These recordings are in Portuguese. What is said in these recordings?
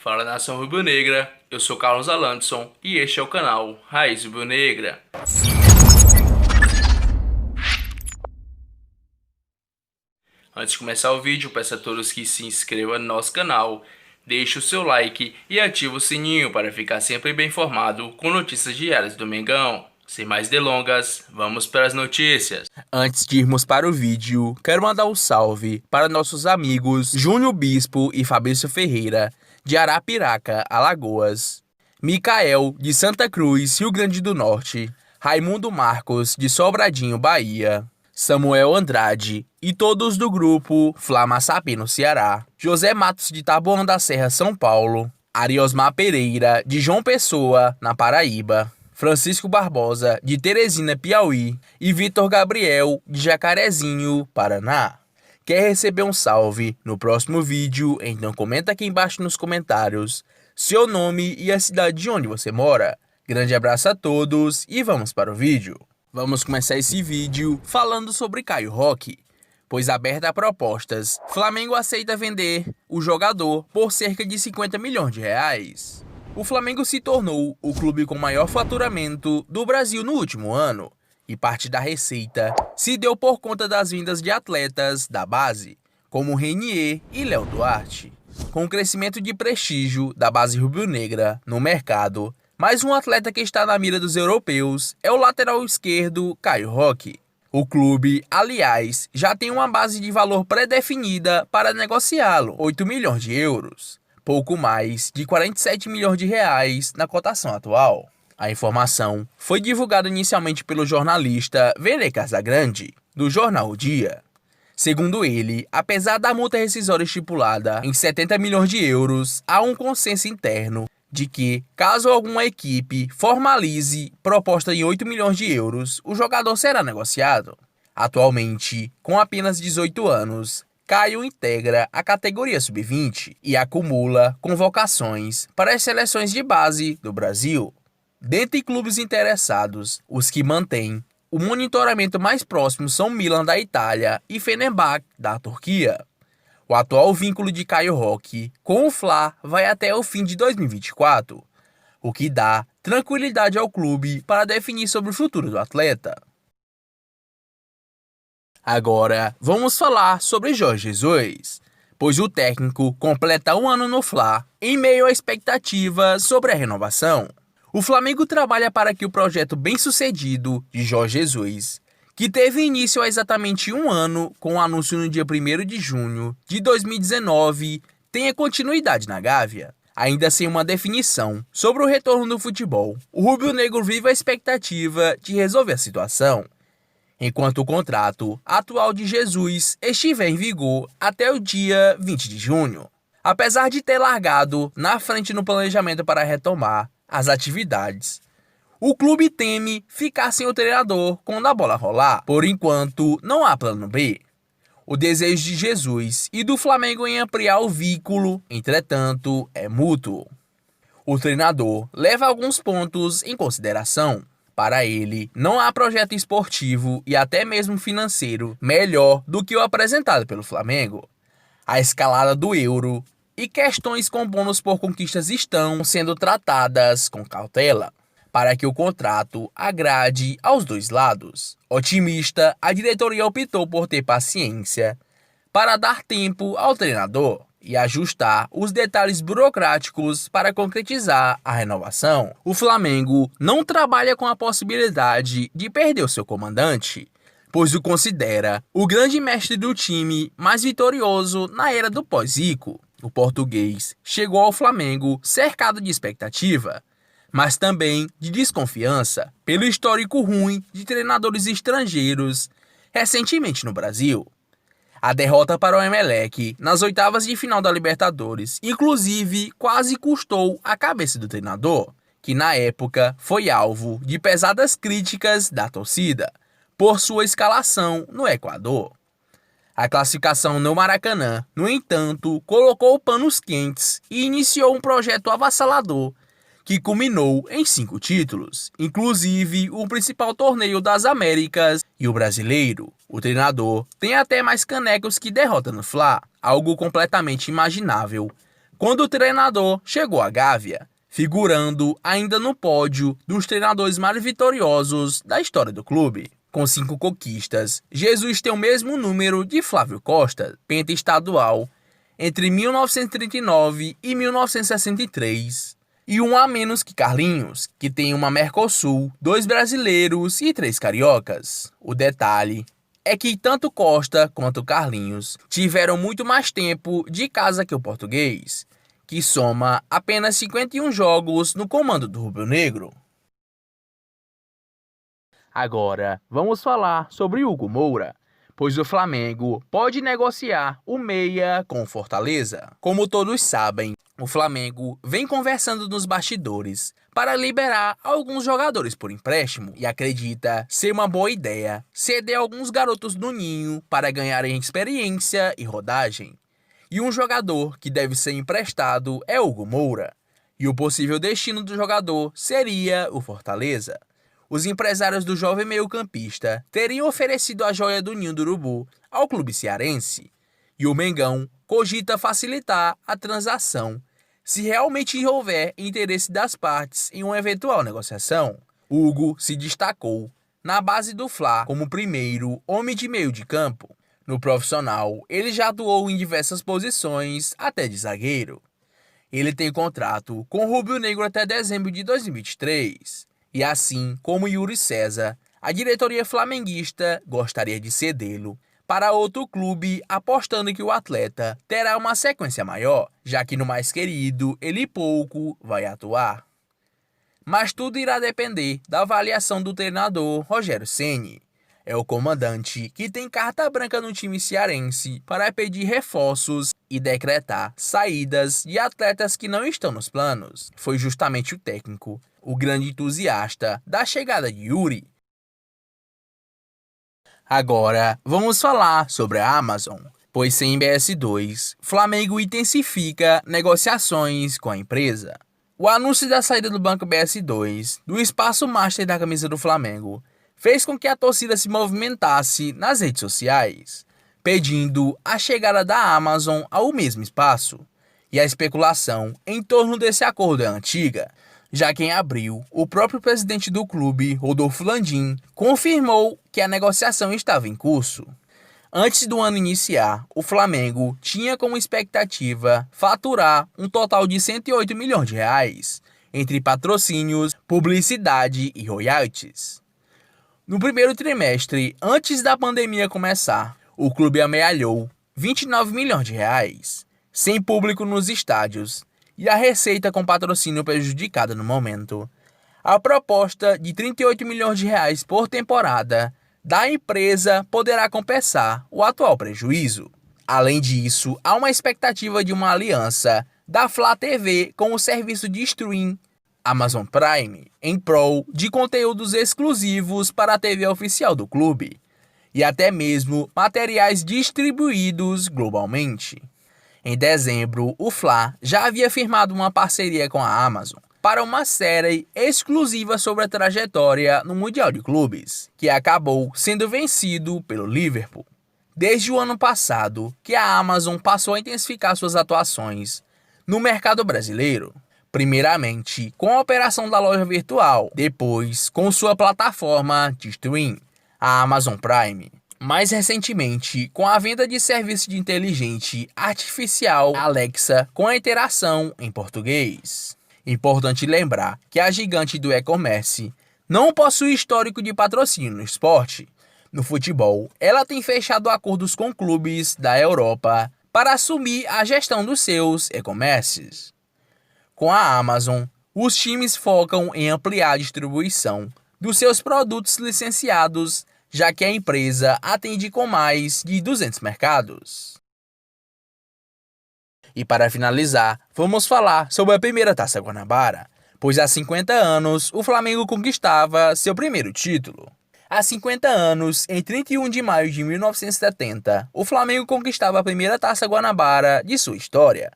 Fala, nação rubro-negra, eu sou Carlos Alanson e este é o canal Raiz Rubro-Negra. Antes de começar o vídeo, peço a todos que se inscrevam no nosso canal, deixe o seu like e ative o sininho para ficar sempre bem informado com notícias diárias do Mengão. Sem mais delongas, vamos para as notícias. Antes de irmos para o vídeo, quero mandar um salve para nossos amigos Júnior Bispo e Fabrício Ferreira, de Arapiraca, Alagoas, Micael, de Santa Cruz, Rio Grande do Norte, Raimundo Marcos, de Sobradinho, Bahia, Samuel Andrade e todos do grupo Flamaçapi, no Ceará, José Matos, de Taboão da Serra, São Paulo, Ariosmar Pereira, de João Pessoa, na Paraíba, Francisco Barbosa, de Teresina, Piauí, e Vitor Gabriel, de Jacarezinho, Paraná. Quer receber um salve no próximo vídeo? Então comenta aqui embaixo nos comentários seu nome e a cidade de onde você mora. Grande abraço a todos e vamos para o vídeo. Vamos começar esse vídeo falando sobre Caio Roque, pois aberta a propostas, Flamengo aceita vender o jogador por cerca de 50 milhões de reais. O Flamengo se tornou o clube com maior faturamento do Brasil no último ano, e parte da receita se deu por conta das vindas de atletas da base, como Renier e Léo Duarte. Com o crescimento de prestígio da base rubro-negra no mercado, mais um atleta que está na mira dos europeus é o lateral esquerdo Caio Roque. O clube, aliás, já tem uma base de valor pré-definida para negociá-lo, 8 milhões de euros, pouco mais de 47 milhões de reais na cotação atual. A informação foi divulgada inicialmente pelo jornalista Vene Casagrande, do jornal O Dia. Segundo ele, apesar da multa rescisória estipulada em 70 milhões de euros, há um consenso interno de que, caso alguma equipe formalize proposta em 8 milhões de euros, o jogador será negociado. Atualmente, com apenas 18 anos, Caio integra a categoria sub-20 e acumula convocações para as seleções de base do Brasil. Dentre clubes interessados, os que mantêm o monitoramento mais próximo são Milan da Itália e Fenerbahçe da Turquia. O atual vínculo de Caio Roque com o Fla vai até o fim de 2024, o que dá tranquilidade ao clube para definir sobre o futuro do atleta. Agora, vamos falar sobre Jorge Jesus, pois o técnico completa um ano no Fla em meio à expectativa sobre a renovação. O Flamengo trabalha para que o projeto bem-sucedido de Jorge Jesus, que teve início há exatamente um ano com o anúncio no dia 1º de junho de 2019, tenha continuidade na Gávea. Ainda sem uma definição sobre o retorno do futebol, o rubro-negro vive a expectativa de resolver a situação, enquanto o contrato atual de Jesus estiver em vigor até o dia 20 de junho. Apesar de ter largado na frente no planejamento para retomar as atividades, o clube teme ficar sem o treinador quando a bola rolar. Por enquanto, não há plano B. O desejo de Jesus e do Flamengo em ampliar o vínculo, entretanto, é mútuo. O treinador leva alguns pontos em consideração. Para ele, não há projeto esportivo e até mesmo financeiro melhor do que o apresentado pelo Flamengo. A escalada do euro e questões com bônus por conquistas estão sendo tratadas com cautela, para que o contrato agrade aos dois lados. Otimista, a diretoria optou por ter paciência para dar tempo ao treinador e ajustar os detalhes burocráticos para concretizar a renovação. O Flamengo não trabalha com a possibilidade de perder o seu comandante, pois o considera o grande mestre do time mais vitorioso na era do pós-Zico. O português chegou ao Flamengo cercado de expectativa, mas também de desconfiança pelo histórico ruim de treinadores estrangeiros recentemente no Brasil. A derrota para o Emelec nas oitavas de final da Libertadores, inclusive, quase custou a cabeça do treinador, que na época foi alvo de pesadas críticas da torcida por sua escalação no Equador. A classificação no Maracanã, no entanto, colocou panos quentes e iniciou um projeto avassalador que culminou em 5 títulos, inclusive o principal torneio das Américas e o Brasileiro. O treinador tem até mais canecos que derrota no Fla, algo completamente imaginável quando o treinador chegou à Gávea, figurando ainda no pódio dos treinadores mais vitoriosos da história do clube. Com 5 conquistas, Jesus tem o mesmo número de Flávio Costa, pentaestadual, entre 1939 e 1963, e um a menos que Carlinhos, que tem uma Mercosul, 2 brasileiros e 3 cariocas. O detalhe é que tanto Costa quanto Carlinhos tiveram muito mais tempo de casa que o português, que soma apenas 51 jogos no comando do rubro-negro. Agora, vamos falar sobre Hugo Moura, pois o Flamengo pode negociar o meia com o Fortaleza. Como todos sabem, o Flamengo vem conversando nos bastidores para liberar alguns jogadores por empréstimo e acredita ser uma boa ideia ceder alguns garotos do ninho para ganharem experiência e rodagem. E um jogador que deve ser emprestado é Hugo Moura, e o possível destino do jogador seria o Fortaleza. Os empresários do jovem meio-campista teriam oferecido a joia do ninho do urubu ao clube cearense, e o Mengão cogita facilitar a transação se realmente houver interesse das partes em uma eventual negociação. Hugo se destacou na base do Fla como primeiro homem de meio de campo. No profissional, ele já atuou em diversas posições, até de zagueiro. Ele tem contrato com o rubro-negro até dezembro de 2023. E assim como Yuri César, a diretoria flamenguista gostaria de cedê-lo para outro clube, apostando que o atleta terá uma sequência maior, já que no mais querido ele pouco vai atuar. Mas tudo irá depender da avaliação do treinador Rogério Ceni. É o comandante que tem carta branca no time cearense para pedir reforços e decretar saídas de atletas que não estão nos planos. Foi justamente o técnico, o grande entusiasta da chegada de Yuri. Agora, vamos falar sobre a Amazon, pois sem BS2, Flamengo intensifica negociações com a empresa. O anúncio da saída do Banco BS2 do espaço master da camisa do Flamengo fez com que a torcida se movimentasse nas redes sociais, pedindo a chegada da Amazon ao mesmo espaço. E a especulação em torno desse acordo é antiga, já que em abril, o próprio presidente do clube, Rodolfo Landim, confirmou que a negociação estava em curso. Antes do ano iniciar, o Flamengo tinha como expectativa faturar um total de 108 milhões de reais, entre patrocínios, publicidade e royalties. No primeiro trimestre, antes da pandemia começar, o clube amealhou 29 milhões de reais, sem público nos estádios, e a receita com patrocínio prejudicada no momento. A proposta de 38 milhões de reais por temporada da empresa poderá compensar o atual prejuízo. Além disso, há uma expectativa de uma aliança da Flá TV com o serviço de streaming Amazon Prime, em prol de conteúdos exclusivos para a TV oficial do clube, e até mesmo materiais distribuídos globalmente. Em dezembro, o Fla já havia firmado uma parceria com a Amazon para uma série exclusiva sobre a trajetória no Mundial de Clubes, que acabou sendo vencido pelo Liverpool. Desde o ano passado, que a Amazon passou a intensificar suas atuações no mercado brasileiro. Primeiramente com a operação da loja virtual, depois com sua plataforma de streaming, a Amazon Prime. Mais recentemente, com a venda de serviço de inteligência artificial Alexa com a interação em português. Importante lembrar que a gigante do e-commerce não possui histórico de patrocínio no esporte. No futebol, ela tem fechado acordos com clubes da Europa para assumir a gestão dos seus e-commerces. Com a Amazon, os times focam em ampliar a distribuição dos seus produtos licenciados, já que a empresa atende com mais de 200 mercados. E para finalizar, vamos falar sobre a primeira Taça Guanabara, pois há 50 anos o Flamengo conquistava seu primeiro título. Há 50 anos, em 31 de maio de 1970, o Flamengo conquistava a primeira Taça Guanabara de sua história.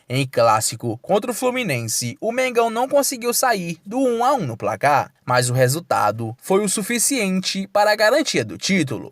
Em clássico contra o Fluminense, o Mengão não conseguiu sair do 1-1 no placar, mas o resultado foi o suficiente para a garantia do título.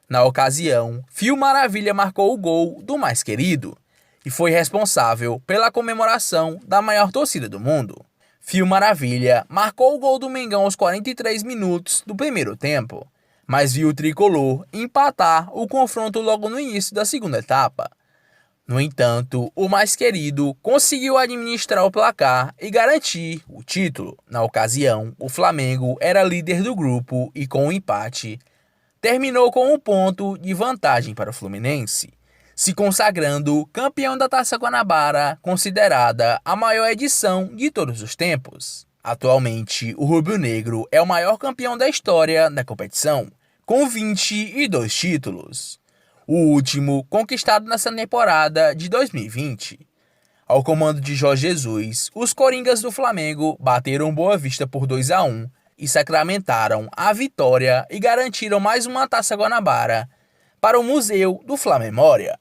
Na ocasião, Fio Maravilha marcou o gol do mais querido, e foi responsável pela comemoração da maior torcida do mundo. Fio Maravilha marcou o gol do Mengão aos 43 minutos do primeiro tempo, mas viu o tricolor empatar o confronto logo no início da segunda etapa. No entanto, o mais querido conseguiu administrar o placar e garantir o título. Na ocasião, o Flamengo era líder do grupo e, com o empate, terminou com um ponto de vantagem para o Fluminense, se consagrando campeão da Taça Guanabara, considerada a maior edição de todos os tempos. Atualmente, o rubro-negro é o maior campeão da história da competição, com 22 títulos. O último conquistado nessa temporada de 2020. Ao comando de Jorge Jesus, os Coringas do Flamengo bateram Boa Vista por 2-1 e sacramentaram a vitória e garantiram mais uma Taça Guanabara para o Museu do Fla-Memória.